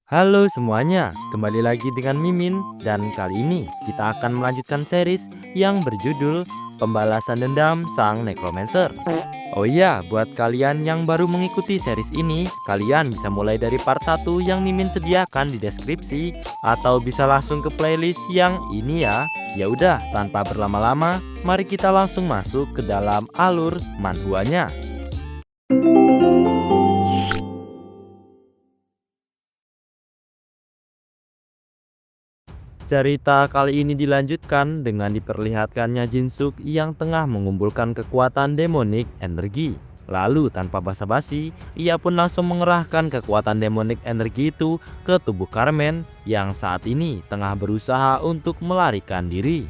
Halo semuanya, kembali lagi dengan Mimin dan kali ini kita akan melanjutkan series yang berjudul Pembalasan Dendam Sang Necromancer. Oh iya, buat kalian yang baru mengikuti series ini, kalian bisa mulai dari part 1 yang Mimin sediakan di deskripsi atau bisa langsung ke playlist yang ini ya. Ya udah, tanpa berlama-lama, mari kita langsung masuk ke dalam alur manhwanya. Cerita kali ini dilanjutkan dengan diperlihatkannya Jinsuk yang tengah mengumpulkan kekuatan demonik energi. Lalu tanpa basa-basi, ia pun langsung mengerahkan kekuatan demonik energi itu ke tubuh Carmen yang saat ini tengah berusaha untuk melarikan diri.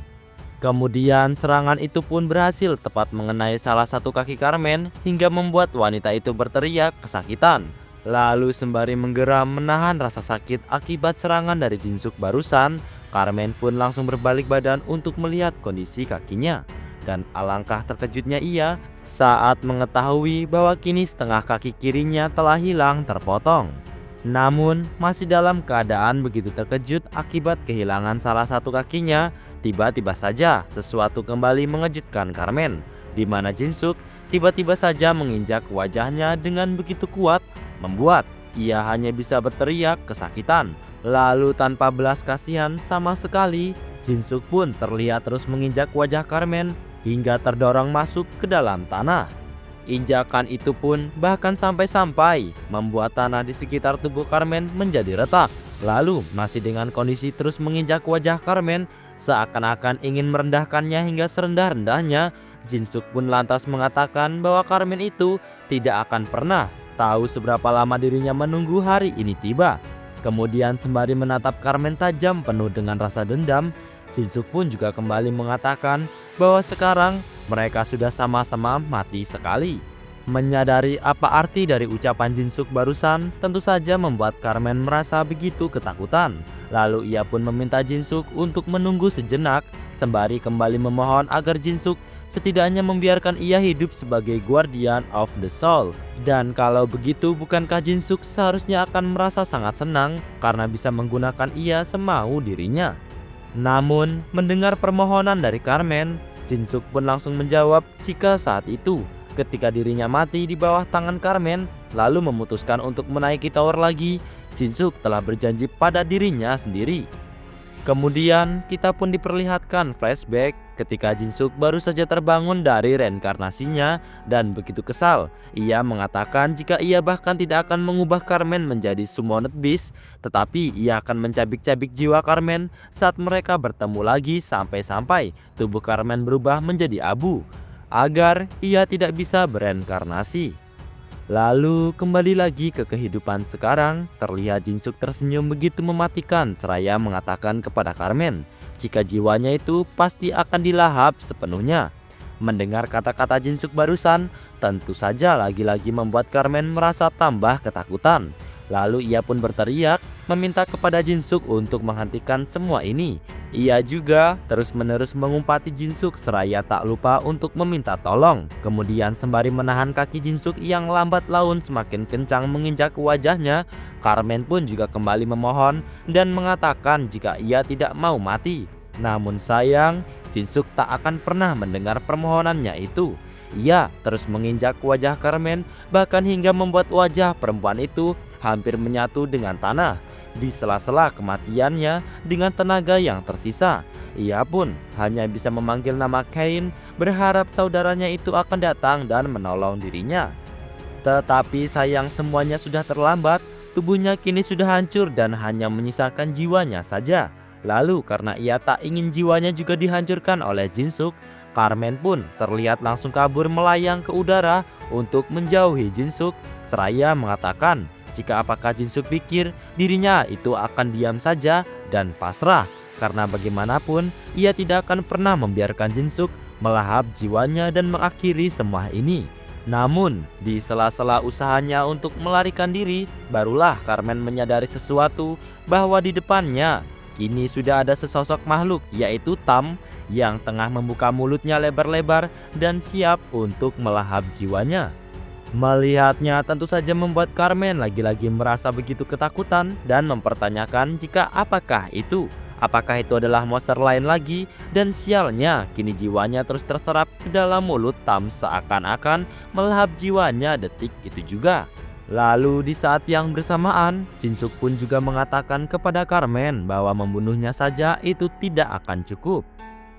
Kemudian serangan itu pun berhasil tepat mengenai salah satu kaki Carmen hingga membuat wanita itu berteriak kesakitan. Lalu sembari menggeram menahan rasa sakit akibat serangan dari Jinsuk barusan, Carmen pun langsung berbalik badan untuk melihat kondisi kakinya. Dan alangkah terkejutnya ia saat mengetahui bahwa kini setengah kaki kirinya telah hilang terpotong. Namun masih dalam keadaan begitu terkejut akibat kehilangan salah satu kakinya, tiba-tiba saja sesuatu kembali mengejutkan Carmen, di mana Jinsuk tiba-tiba saja menginjak wajahnya dengan begitu kuat, membuat ia hanya bisa berteriak kesakitan. Lalu tanpa belas kasihan sama sekali, Jinsuk pun terlihat terus menginjak wajah Carmen hingga terdorong masuk ke dalam tanah. Injakan itu pun bahkan sampai-sampai membuat tanah di sekitar tubuh Carmen menjadi retak. Lalu masih dengan kondisi terus menginjak wajah Carmen seakan-akan ingin merendahkannya hingga serendah-rendahnya, Jinsuk pun lantas mengatakan bahwa Carmen itu tidak akan pernah tahu seberapa lama dirinya menunggu hari ini tiba. Kemudian sembari menatap Carmen tajam penuh dengan rasa dendam, Jinsuk pun juga kembali mengatakan bahwa sekarang mereka sudah sama-sama mati sekali. Menyadari apa arti dari ucapan Jinsuk barusan tentu saja membuat Carmen merasa begitu ketakutan. Lalu ia pun meminta Jinsuk untuk menunggu sejenak sembari kembali memohon agar Jinsuk setidaknya membiarkan ia hidup sebagai Guardian of the Soul. Dan kalau begitu bukankah Jinsuk seharusnya akan merasa sangat senang karena bisa menggunakan ia semau dirinya. Namun mendengar permohonan dari Carmen, Jinsuk pun langsung menjawab jika saat itu ketika dirinya mati di bawah tangan Carmen lalu memutuskan untuk menaiki tower lagi, Jinsuk telah berjanji pada dirinya sendiri. Kemudian kita pun diperlihatkan flashback ketika Jinsuk baru saja terbangun dari reinkarnasinya dan begitu kesal. Ia mengatakan jika ia bahkan tidak akan mengubah Carmen menjadi summoned beast, tetapi ia akan mencabik-cabik jiwa Carmen saat mereka bertemu lagi sampai-sampai tubuh Carmen berubah menjadi abu, agar ia tidak bisa bereinkarnasi. Lalu kembali lagi ke kehidupan sekarang, terlihat Jinsuk tersenyum begitu mematikan seraya mengatakan kepada Carmen jika jiwanya itu pasti akan dilahap sepenuhnya. Mendengar kata-kata Jinsuk barusan, tentu saja lagi-lagi membuat Carmen merasa tambah ketakutan. Lalu ia pun berteriak meminta kepada Jinsuk untuk menghentikan semua ini. Ia juga terus-menerus mengumpati Jinsuk seraya tak lupa untuk meminta tolong. Kemudian sembari menahan kaki Jinsuk yang lambat laun semakin kencang menginjak wajahnya, Carmen pun juga kembali memohon dan mengatakan jika ia tidak mau mati. Namun sayang, Jinsuk tak akan pernah mendengar permohonannya itu. Ia terus menginjak wajah Carmen bahkan hingga membuat wajah perempuan itu hampir menyatu dengan tanah. Di sela-sela kematiannya dengan tenaga yang tersisa, ia pun hanya bisa memanggil nama Cain berharap saudaranya itu akan datang dan menolong dirinya. Tetapi sayang semuanya sudah terlambat, tubuhnya kini sudah hancur dan hanya menyisakan jiwanya saja. Lalu karena ia tak ingin jiwanya juga dihancurkan oleh Jinsuk, Carmen pun terlihat langsung kabur melayang ke udara untuk menjauhi Jinsuk seraya mengatakan jika apakah Jinsuk pikir dirinya itu akan diam saja dan pasrah, karena bagaimanapun ia tidak akan pernah membiarkan Jinsuk melahap jiwanya dan mengakhiri semua ini. Namun di sela-sela usahanya untuk melarikan diri, barulah Carmen menyadari sesuatu bahwa di depannya kini sudah ada sesosok makhluk yaitu Tam yang tengah membuka mulutnya lebar-lebar dan siap untuk melahap jiwanya. Melihatnya tentu saja membuat Carmen lagi-lagi merasa begitu ketakutan dan mempertanyakan jika apakah itu adalah monster lain lagi, dan sialnya kini jiwanya terus terserap ke dalam mulut Tam seakan-akan melahap jiwanya detik itu juga. Lalu di saat yang bersamaan, Jinsuk pun juga mengatakan kepada Carmen bahwa membunuhnya saja itu tidak akan cukup.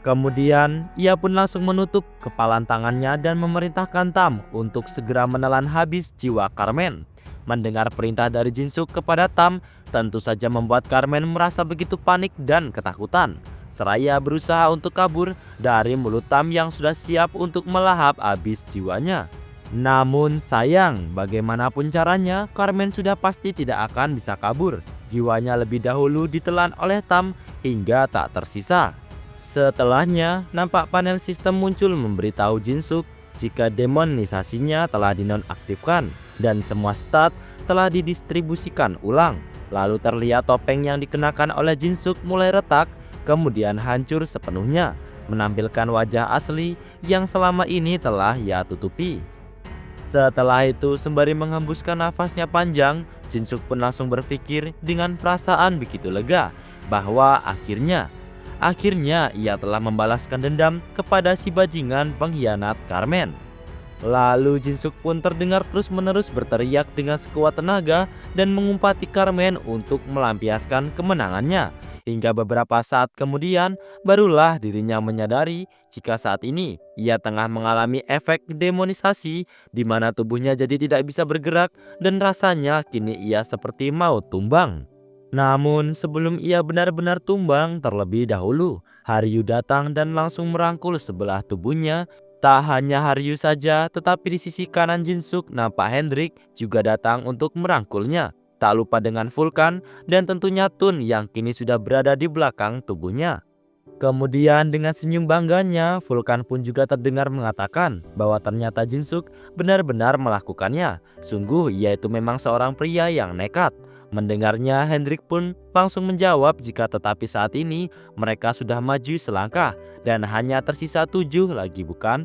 Kemudian ia pun langsung menutup kepalan tangannya dan memerintahkan Tam untuk segera menelan habis jiwa Carmen. Mendengar perintah dari Jinsuk kepada Tam tentu saja membuat Carmen merasa begitu panik dan ketakutan. Seraya berusaha untuk kabur dari mulut Tam yang sudah siap untuk melahap habis jiwanya. Namun sayang, bagaimanapun caranya, Carmen sudah pasti tidak akan bisa kabur. Jiwanya lebih dahulu ditelan oleh Tam hingga tak tersisa. Setelahnya, nampak panel sistem muncul memberitahu Jinsuk jika demonisasinya telah dinonaktifkan dan semua stat telah didistribusikan ulang. Lalu terlihat topeng yang dikenakan oleh Jinsuk mulai retak, kemudian hancur sepenuhnya, menampilkan wajah asli yang selama ini telah ia tutupi. Setelah itu, sembari menghembuskan nafasnya panjang, Jinsuk pun langsung berpikir dengan perasaan begitu lega bahwa akhirnya ia telah membalaskan dendam kepada si bajingan pengkhianat Carmen. Lalu Jinsuk pun terdengar terus-menerus berteriak dengan sekuat tenaga dan mengumpati Carmen untuk melampiaskan kemenangannya. Hingga beberapa saat kemudian barulah dirinya menyadari jika saat ini ia tengah mengalami efek demonisasi di mana tubuhnya jadi tidak bisa bergerak dan rasanya kini ia seperti mau tumbang. Namun sebelum ia benar-benar tumbang terlebih dahulu, Haryu datang dan langsung merangkul sebelah tubuhnya. Tak hanya Haryu saja, tetapi di sisi kanan Jinsuk nampak Hendrik juga datang untuk merangkulnya. Tak lupa dengan Vulkan dan tentunya Tun yang kini sudah berada di belakang tubuhnya. Kemudian dengan senyum bangganya, Vulkan pun juga terdengar mengatakan bahwa ternyata Jinsuk benar-benar melakukannya. Sungguh ia itu memang seorang pria yang nekat. Mendengarnya, Hendrik pun langsung menjawab jika tetapi saat ini mereka sudah maju selangkah dan hanya tersisa 7 lagi, bukan?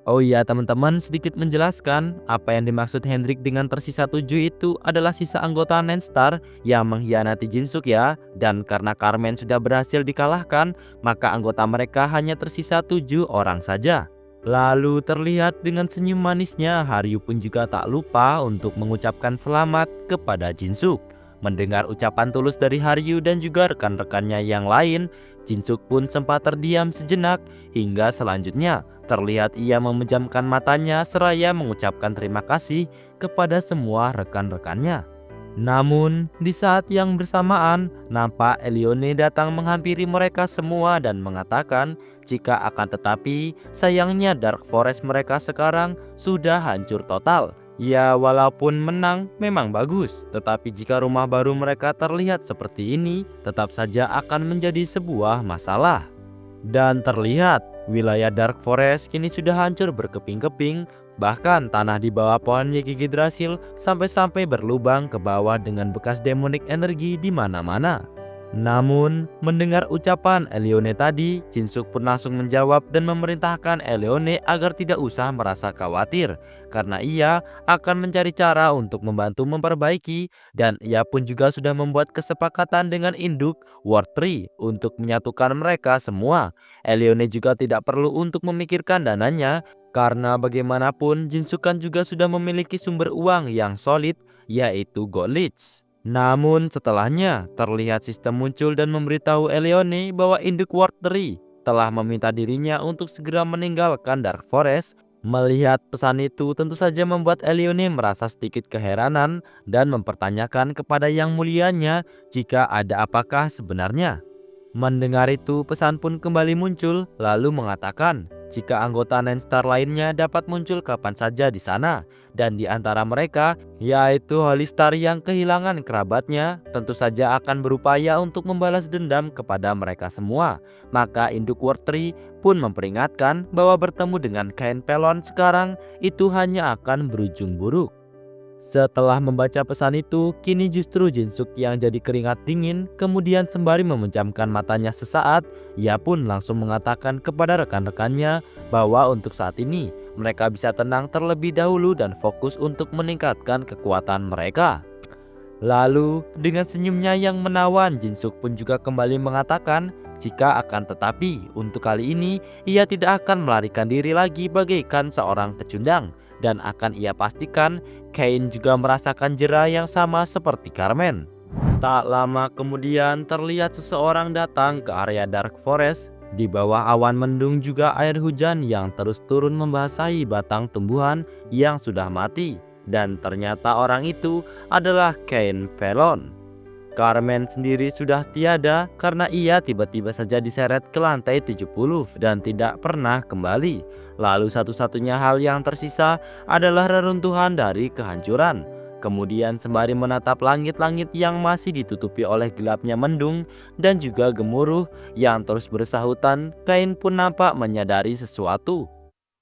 Oh iya teman-teman, sedikit menjelaskan apa yang dimaksud Hendrik dengan tersisa 7 itu adalah sisa anggota Nenstar yang mengkhianati Jinsuk ya. Dan karena Carmen sudah berhasil dikalahkan, maka anggota mereka hanya tersisa 7 orang saja. Lalu terlihat dengan senyum manisnya, Haryu pun juga tak lupa untuk mengucapkan selamat kepada Jinsuk. Mendengar ucapan tulus dari Haryu dan juga rekan-rekannya yang lain, Jinsuk pun sempat terdiam sejenak hingga selanjutnya terlihat ia memejamkan matanya seraya mengucapkan terima kasih kepada semua rekan-rekannya. Namun di saat yang bersamaan nampak Elione datang menghampiri mereka semua dan mengatakan jika akan tetapi sayangnya Dark Forest mereka sekarang sudah hancur total. Ya walaupun menang memang bagus, tetapi jika rumah baru mereka terlihat seperti ini tetap saja akan menjadi sebuah masalah. Dan terlihat wilayah Dark Forest kini sudah hancur berkeping-keping. Bahkan tanah di bawah pohon Yggdrasil sampai-sampai berlubang ke bawah dengan bekas demonic energi di mana-mana. Namun mendengar ucapan Elione tadi, Jinsuk pun langsung menjawab dan memerintahkan Elione agar tidak usah merasa khawatir karena ia akan mencari cara untuk membantu memperbaiki, dan ia pun juga sudah membuat kesepakatan dengan induk World Tree untuk menyatukan mereka semua. Elione juga tidak perlu untuk memikirkan dananya karena bagaimanapun Jinsuk kan juga sudah memiliki sumber uang yang solid, yaitu Gold Leech. Namun setelahnya terlihat sistem muncul dan memberitahu Elione bahwa induk World Tree telah meminta dirinya untuk segera meninggalkan Dark Forest. Melihat pesan itu tentu saja membuat Elione merasa sedikit keheranan dan mempertanyakan kepada Yang Mulianya jika ada apakah sebenarnya. Mendengar itu, pesan pun kembali muncul lalu mengatakan jika anggota Nenstar lainnya dapat muncul kapan saja di sana, dan di antara mereka yaitu Holistar yang kehilangan kerabatnya tentu saja akan berupaya untuk membalas dendam kepada mereka semua. Maka induk World Tree pun memperingatkan bahwa bertemu dengan Kain Pelon sekarang itu hanya akan berujung buruk. Setelah membaca pesan itu, kini justru Jinsuk yang jadi keringat dingin. Kemudian sembari memejamkan matanya sesaat, ia pun langsung mengatakan kepada rekan-rekannya bahwa untuk saat ini mereka bisa tenang terlebih dahulu dan fokus untuk meningkatkan kekuatan mereka. Lalu, dengan senyumnya yang menawan, Jinsuk pun juga kembali mengatakan jika akan tetapi untuk kali ini ia tidak akan melarikan diri lagi bagaikan seorang pecundang dan akan ia pastikan Kain juga merasakan jera yang sama seperti Carmen. Tak lama kemudian terlihat seseorang datang ke area Dark Forest. Di bawah awan mendung juga air hujan yang terus turun membasahi batang tumbuhan yang sudah mati. Dan ternyata orang itu adalah Kain Pelon. Carmen sendiri sudah tiada karena ia tiba-tiba saja diseret ke lantai 70 dan tidak pernah kembali. Lalu satu-satunya hal yang tersisa adalah reruntuhan dari kehancuran. Kemudian sembari menatap langit-langit yang masih ditutupi oleh gelapnya mendung dan juga gemuruh yang terus bersahutan, Kain pun nampak menyadari sesuatu.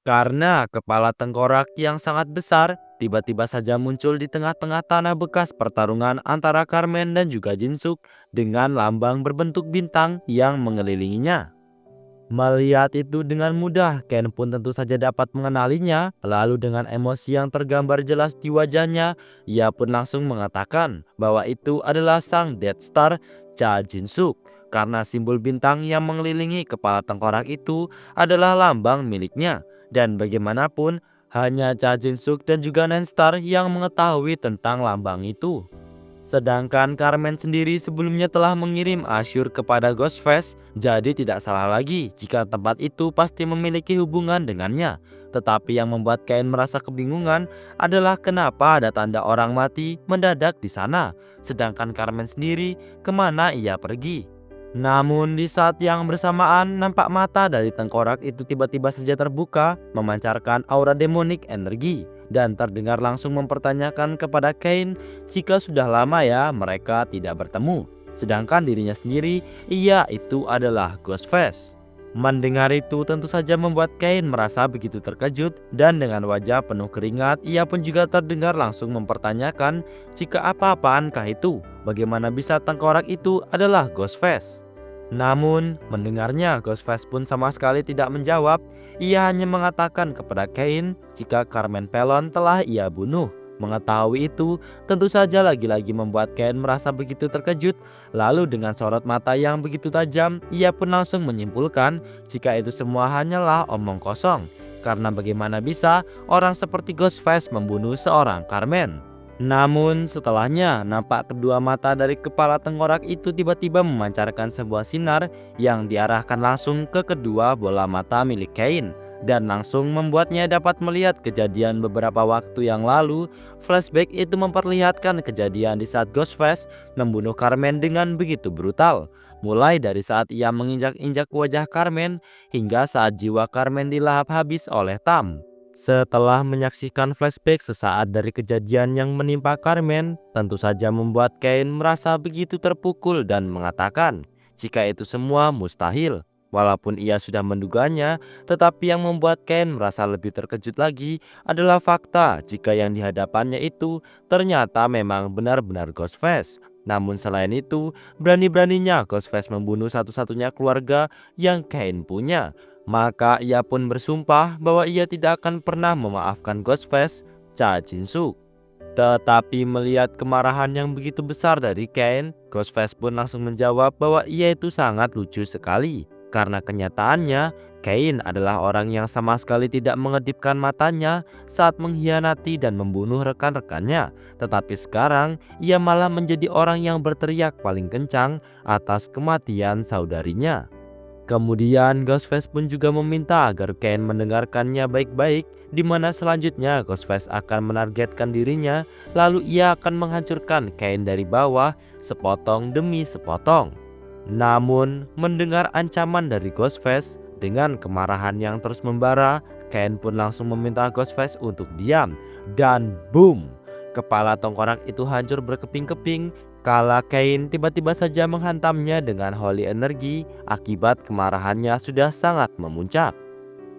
Karena kepala tengkorak yang sangat besar tiba-tiba saja muncul di tengah-tengah tanah bekas pertarungan antara Carmen dan juga Jinsuk dengan lambang berbentuk bintang yang mengelilinginya. Melihat itu dengan mudah, Ken pun tentu saja dapat mengenalinya. Lalu dengan emosi yang tergambar jelas di wajahnya, ia pun langsung mengatakan bahwa itu adalah sang Death Star Cha Jinsuk. Karena simbol bintang yang mengelilingi kepala tengkorak itu adalah lambang miliknya. Dan bagaimanapun, hanya Cha Jinsuk dan juga Nenstar yang mengetahui tentang lambang itu. Sedangkan Carmen sendiri sebelumnya telah mengirim Ashur kepada Ghostface, jadi tidak salah lagi jika tempat itu pasti memiliki hubungan dengannya. Tetapi yang membuat Kain merasa kebingungan adalah kenapa ada tanda orang mati mendadak di sana, sedangkan Carmen sendiri kemana ia pergi. Namun di saat yang bersamaan nampak mata dari tengkorak itu tiba-tiba saja terbuka memancarkan aura demonik energi dan terdengar langsung mempertanyakan kepada Kain jika sudah lama ya mereka tidak bertemu. Sedangkan dirinya sendiri ia itu adalah Ghostface. Mendengar itu tentu saja membuat Kain merasa begitu terkejut dan dengan wajah penuh keringat ia pun juga terdengar langsung mempertanyakan jika apa-apaankah itu. Bagaimana bisa tengkorak itu adalah Ghostface? Namun, mendengarnya Ghostface pun sama sekali tidak menjawab. Ia hanya mengatakan kepada Kain jika Carmen Pelon telah ia bunuh. Mengetahui itu, tentu saja lagi-lagi membuat Kain merasa begitu terkejut. Lalu dengan sorot mata yang begitu tajam, ia pun langsung menyimpulkan jika itu semua hanyalah omong kosong. Karena bagaimana bisa orang seperti Ghostface membunuh seorang Carmen? Namun setelahnya nampak kedua mata dari kepala tengkorak itu tiba-tiba memancarkan sebuah sinar yang diarahkan langsung ke kedua bola mata milik Kain dan langsung membuatnya dapat melihat kejadian beberapa waktu yang lalu. Flashback itu memperlihatkan kejadian di saat Ghostface membunuh Carmen dengan begitu brutal. Mulai dari saat ia menginjak-injak wajah Carmen hingga saat jiwa Carmen dilahap habis oleh Tam. Setelah menyaksikan flashback sesaat dari kejadian yang menimpa Carmen, tentu saja membuat Kain merasa begitu terpukul dan mengatakan jika itu semua mustahil. Walaupun ia sudah menduganya, tetapi yang membuat Kain merasa lebih terkejut lagi adalah fakta jika yang dihadapannya itu ternyata memang benar-benar Ghostface. Namun selain itu, berani-beraninya Ghostface membunuh satu-satunya keluarga yang Kain punya. Maka ia pun bersumpah bahwa ia tidak akan pernah memaafkan Ghostface Cha Jinsuk. Tetapi melihat kemarahan yang begitu besar dari Kain, Ghostface pun langsung menjawab bahwa ia itu sangat lucu sekali. Karena kenyataannya, Kain adalah orang yang sama sekali tidak mengedipkan matanya saat mengkhianati dan membunuh rekan-rekannya. Tetapi sekarang, ia malah menjadi orang yang berteriak paling kencang atas kematian saudarinya. Kemudian Ghostface pun juga meminta agar Kain mendengarkannya baik-baik, di mana selanjutnya Ghostface akan menargetkan dirinya, lalu ia akan menghancurkan Kain dari bawah sepotong demi sepotong. Namun mendengar ancaman dari Ghostface dengan kemarahan yang terus membara, Kain pun langsung meminta Ghostface untuk diam dan boom, kepala tengkorak itu hancur berkeping-keping. Kala Kain tiba-tiba saja menghantamnya dengan holy energi akibat kemarahannya sudah sangat memuncak.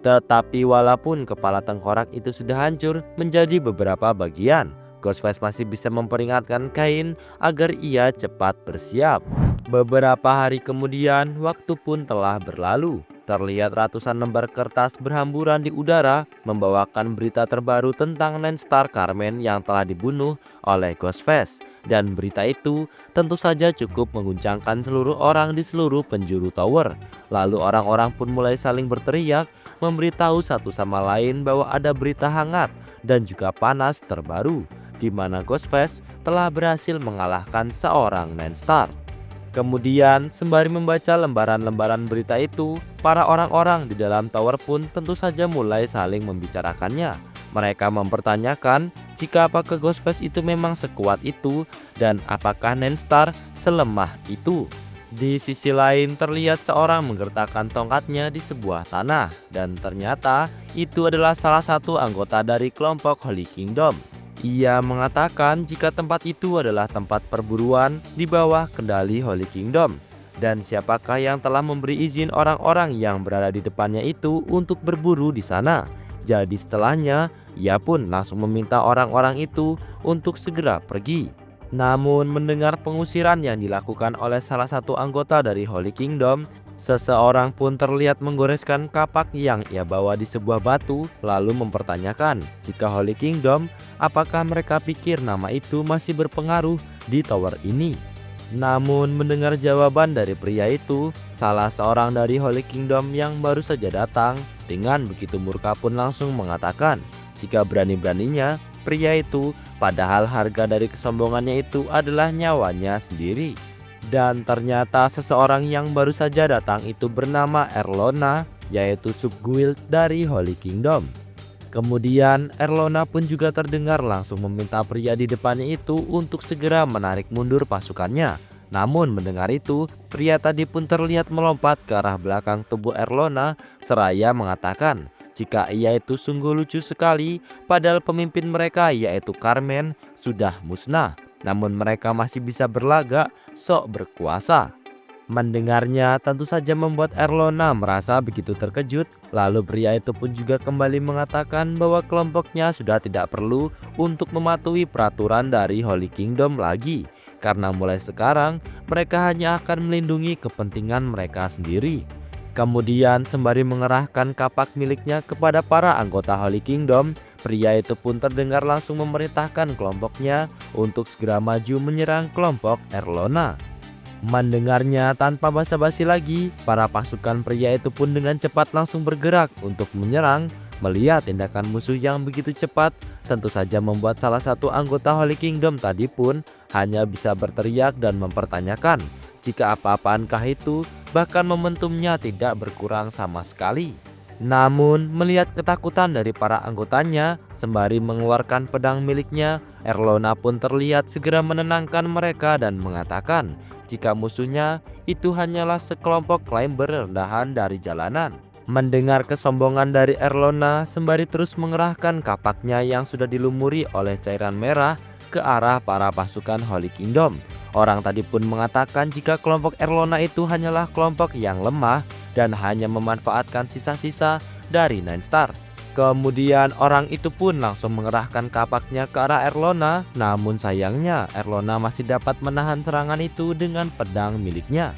Tetapi walaupun kepala tengkorak itu sudah hancur menjadi beberapa bagian, Ghostface masih bisa memperingatkan Kain agar ia cepat bersiap. Beberapa hari kemudian waktu pun telah berlalu. terlihat ratusan lembar kertas berhamburan di udara membawakan berita terbaru tentang Nenstar Carmen yang telah dibunuh oleh Ghostface. Dan berita itu tentu saja cukup mengguncangkan seluruh orang di seluruh penjuru tower. Lalu orang-orang pun mulai saling berteriak, memberitahu satu sama lain bahwa ada berita hangat dan juga panas terbaru, di mana Ghostface telah berhasil mengalahkan seorang Nenstar. Kemudian, sembari membaca lembaran-lembaran berita itu, para orang-orang di dalam tower pun tentu saja mulai saling membicarakannya. Mereka mempertanyakan jika apakah Ghostface itu memang sekuat itu dan apakah Nenstar selemah itu. Di sisi lain terlihat seorang menggertakkan tongkatnya di sebuah tanah dan ternyata itu adalah salah satu anggota dari kelompok Holy Kingdom. Ia mengatakan jika tempat itu adalah tempat perburuan di bawah kendali Holy Kingdom. Dan siapakah yang telah memberi izin orang-orang yang berada di depannya itu untuk berburu di sana. Jadi setelahnya, ia pun langsung meminta orang-orang itu untuk segera pergi. Namun mendengar pengusiran yang dilakukan oleh salah satu anggota dari Holy Kingdom, seseorang pun terlihat menggoreskan kapak yang ia bawa di sebuah batu, lalu mempertanyakan jika Holy Kingdom, apakah mereka pikir nama itu masih berpengaruh di tower ini. Namun mendengar jawaban dari pria itu, salah seorang dari Holy Kingdom yang baru saja datang dengan begitu murka pun langsung mengatakan jika berani-beraninya pria itu, padahal harga dari kesombongannya itu adalah nyawanya sendiri. Dan ternyata seseorang yang baru saja datang itu bernama Erlona, yaitu subguild dari Holy Kingdom. Kemudian Erlona pun juga terdengar langsung meminta pria di depannya itu untuk segera menarik mundur pasukannya. Namun mendengar itu, pria tadi pun terlihat melompat ke arah belakang tubuh Erlona seraya mengatakan jika ia itu sungguh lucu sekali, padahal pemimpin mereka yaitu Carmen sudah musnah. Namun mereka masih bisa berlagak sok berkuasa. Mendengarnya tentu saja membuat Erlona merasa begitu terkejut. Lalu pria itu pun juga kembali mengatakan bahwa kelompoknya sudah tidak perlu untuk mematuhi peraturan dari Holy Kingdom lagi. Karena mulai sekarang mereka hanya akan melindungi kepentingan mereka sendiri. Kemudian sembari mengerahkan kapak miliknya kepada para anggota Holy Kingdom, pria itu pun terdengar langsung memerintahkan kelompoknya untuk segera maju menyerang kelompok Erlona. Mendengarnya tanpa basa-basi lagi, para pasukan pria itu pun dengan cepat langsung bergerak untuk menyerang. Melihat tindakan musuh yang begitu cepat, tentu saja membuat salah satu anggota Holy Kingdom tadi pun hanya bisa berteriak dan mempertanyakan jika apa-apaankah itu, bahkan momentumnya tidak berkurang sama sekali. Namun melihat ketakutan dari para anggotanya, sembari mengeluarkan pedang miliknya, Erlona pun terlihat segera menenangkan mereka dan mengatakan jika musuhnya itu hanyalah sekelompok climber rendahan dari jalanan. Mendengar kesombongan dari Erlona, sembari terus mengerahkan kapaknya yang sudah dilumuri oleh cairan merah ke arah para pasukan Holy Kingdom. Orang tadi pun mengatakan jika kelompok Erlona itu hanyalah kelompok yang lemah dan hanya memanfaatkan sisa-sisa dari Nenstar. Kemudian orang itu pun langsung mengerahkan kapaknya ke arah Erlona. Namun sayangnya Erlona masih dapat menahan serangan itu dengan pedang miliknya.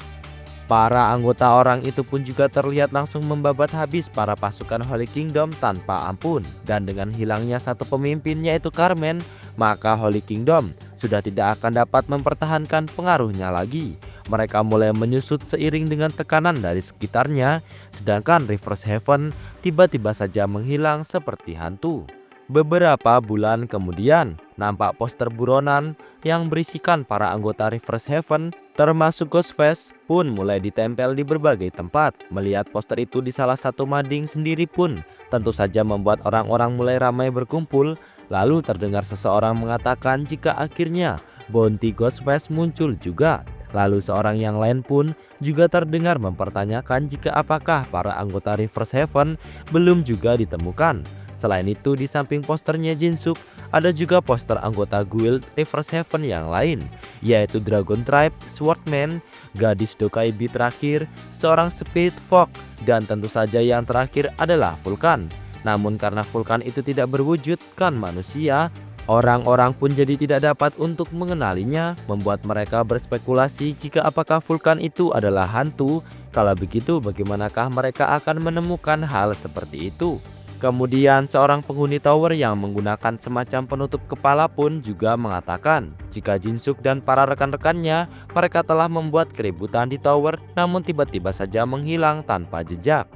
Para anggota orang itu pun juga terlihat langsung membabat habis para pasukan Holy Kingdom tanpa ampun. Dan dengan hilangnya satu pemimpin yaitu Carmen, maka Holy Kingdom sudah tidak akan dapat mempertahankan pengaruhnya lagi. Mereka mulai menyusut seiring dengan tekanan dari sekitarnya, sedangkan Reverse Heaven tiba-tiba saja menghilang seperti hantu. Beberapa bulan kemudian, nampak poster buronan yang berisikan para anggota Reverse Heaven termasuk Ghostface pun mulai ditempel di berbagai tempat. Melihat poster itu di salah satu mading sendiri pun tentu saja membuat orang-orang mulai ramai berkumpul. Lalu terdengar seseorang mengatakan jika akhirnya bounty Ghostface muncul juga. Lalu seorang yang lain pun juga terdengar mempertanyakan jika apakah para anggota Reverse Heaven belum juga ditemukan. Selain itu, di samping posternya Jinsuk, ada juga poster anggota guild Reverse Heaven yang lain, yaitu Dragon Tribe, Swordman, gadis Dokaibi terakhir, seorang Spirit Folk, dan tentu saja yang terakhir adalah Vulkan. Namun karena Vulkan itu tidak berwujudkan manusia, Orang-orang pun jadi tidak dapat untuk mengenalinya, membuat mereka berspekulasi jika apakah Vulkan itu adalah hantu. Kalau begitu, bagaimanakah mereka akan menemukan hal seperti itu? Kemudian seorang penghuni tower yang menggunakan semacam penutup kepala pun juga mengatakan jika Jinsuk dan para rekan-rekannya mereka telah membuat keributan di tower namun tiba-tiba saja menghilang tanpa jejak.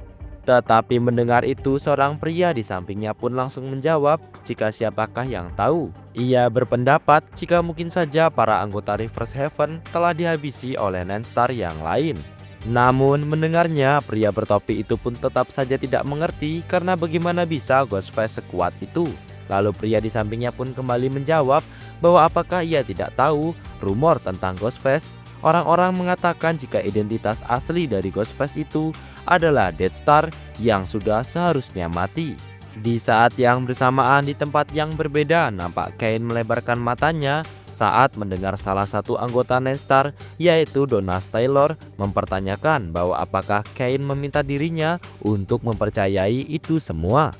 Tetapi mendengar itu seorang pria di sampingnya pun langsung menjawab jika siapakah yang tahu. Ia berpendapat jika mungkin saja para anggota Reverse Heaven telah dihabisi oleh Nenstar yang lain. Namun mendengarnya pria bertopi itu pun tetap saja tidak mengerti karena bagaimana bisa Ghostface sekuat itu. Lalu pria di sampingnya pun kembali menjawab bahwa apakah ia tidak tahu rumor tentang Ghostface. Orang-orang mengatakan jika identitas asli dari Ghostface itu adalah Deathstar yang sudah seharusnya mati. Di saat yang bersamaan di tempat yang berbeda, nampak Kain melebarkan matanya saat mendengar salah satu anggota Nenstar yaitu Donas Taylor mempertanyakan bahwa apakah Kain meminta dirinya untuk mempercayai itu semua.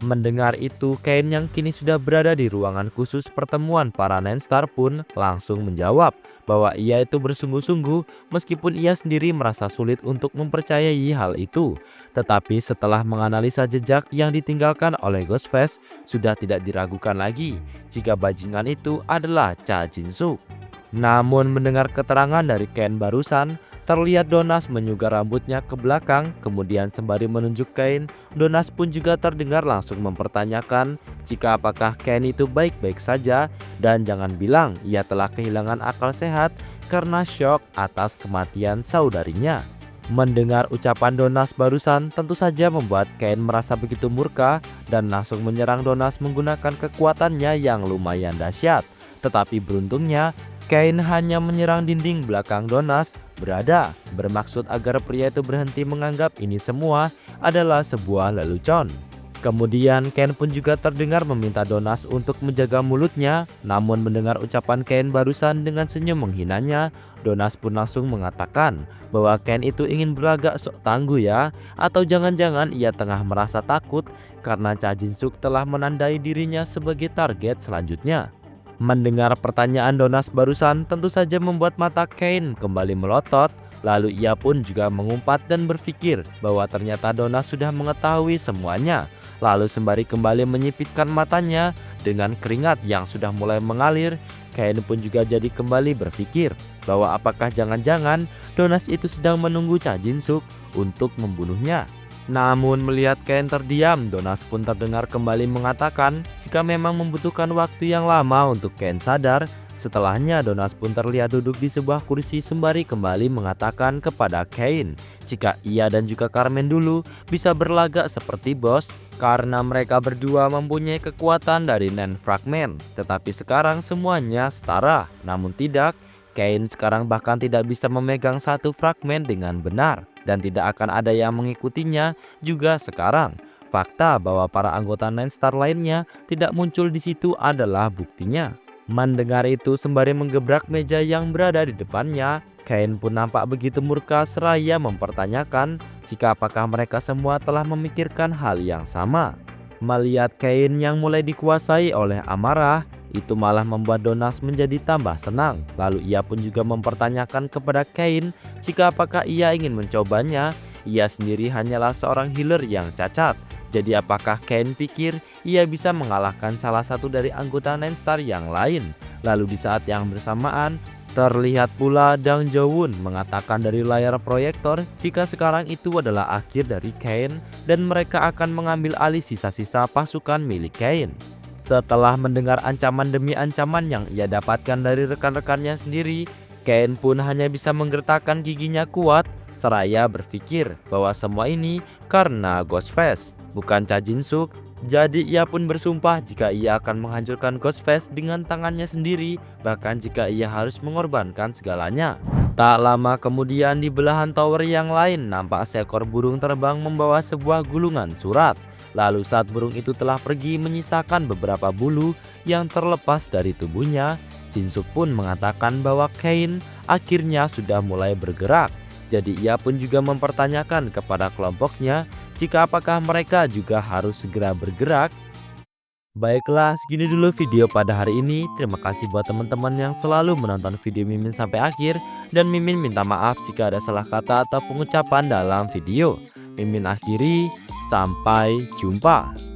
Mendengar itu, Kain yang kini sudah berada di ruangan khusus pertemuan para Nenstar pun langsung menjawab bahwa ia itu bersungguh-sungguh meskipun ia sendiri merasa sulit untuk mempercayai hal itu. Tetapi setelah menganalisa jejak yang ditinggalkan oleh Ghostface, sudah tidak diragukan lagi jika bajingan itu adalah Cha Jinsuk. Namun mendengar keterangan dari Kain barusan, terlihat Donas menyugar rambutnya ke belakang, kemudian sembari menunjuk Kain, Donas pun juga terdengar langsung mempertanyakan jika apakah Kain itu baik-baik saja dan jangan bilang ia telah kehilangan akal sehat karena syok atas kematian saudarinya. Mendengar ucapan Donas barusan tentu saja membuat Kain merasa begitu murka dan langsung menyerang Donas menggunakan kekuatannya yang lumayan dahsyat. Tetapi beruntungnya Kain hanya menyerang dinding belakang Donas bermaksud agar pria itu berhenti menganggap ini semua adalah sebuah lelucon. Kemudian Kain pun juga terdengar meminta Donas untuk menjaga mulutnya. Namun mendengar ucapan Kain barusan dengan senyum menghinanya, Donas pun langsung mengatakan bahwa Kain itu ingin berlagak sok tangguh ya, atau jangan-jangan ia tengah merasa takut karena Cha Jinsuk telah menandai dirinya sebagai target selanjutnya. Mendengar pertanyaan Donas barusan tentu saja membuat mata Kain kembali melotot. Lalu ia pun juga mengumpat dan berpikir bahwa ternyata Donas sudah mengetahui semuanya. Lalu sembari kembali menyipitkan matanya dengan keringat yang sudah mulai mengalir, Kain pun juga jadi kembali berpikir bahwa apakah jangan-jangan Donas itu sedang menunggu Cha Jinsuk untuk membunuhnya. Namun melihat Kain terdiam, Donas pun terdengar kembali mengatakan jika memang membutuhkan waktu yang lama untuk Kain sadar. Setelahnya Donas pun terlihat duduk di sebuah kursi sembari kembali mengatakan kepada Kain jika ia dan juga Carmen dulu bisa berlagak seperti bos karena mereka berdua mempunyai kekuatan dari Nen Fragment. Tetapi sekarang semuanya setara. Namun tidak, Kain sekarang bahkan tidak bisa memegang satu fragmen dengan benar dan tidak akan ada yang mengikutinya juga sekarang. Fakta bahwa para anggota Nenstar lainnya tidak muncul di situ adalah buktinya. Mendengar itu sembari menggebrak meja yang berada di depannya, Kain pun nampak begitu murka seraya mempertanyakan jika apakah mereka semua telah memikirkan hal yang sama. Melihat Kain yang mulai dikuasai oleh amarah, itu malah membuat Donas menjadi tambah senang. Lalu ia pun juga mempertanyakan kepada Kain jika apakah ia ingin mencobanya. Ia sendiri hanyalah seorang healer yang cacat. Jadi apakah Kain pikir ia bisa mengalahkan salah satu dari anggota Nenstar yang lain? Lalu di saat yang bersamaan, terlihat pula Dang Jo-won mengatakan dari layar proyektor jika sekarang itu adalah akhir dari Kain dan mereka akan mengambil alih sisa-sisa pasukan milik Kain. Setelah mendengar ancaman demi ancaman yang ia dapatkan dari rekan-rekannya sendiri, Kain pun hanya bisa menggertakkan giginya kuat seraya berpikir bahwa semua ini karena Ghostface, bukan Cha Jinsuk. Jadi ia pun bersumpah jika ia akan menghancurkan Ghostface dengan tangannya sendiri, bahkan jika ia harus mengorbankan segalanya. Tak lama kemudian di belahan tower yang lain nampak seekor burung terbang membawa sebuah gulungan surat. Lalu saat burung itu telah pergi menyisakan beberapa bulu yang terlepas dari tubuhnya, Jinsuk pun mengatakan bahwa Kain akhirnya sudah mulai bergerak. Jadi ia pun juga mempertanyakan kepada kelompoknya jika apakah mereka juga harus segera bergerak. Baiklah, segini dulu video pada hari ini. Terima kasih buat teman-teman yang selalu menonton video Mimin sampai akhir. Dan Mimin minta maaf jika ada salah kata atau pengucapan dalam video. Mimin akhiri, sampai jumpa.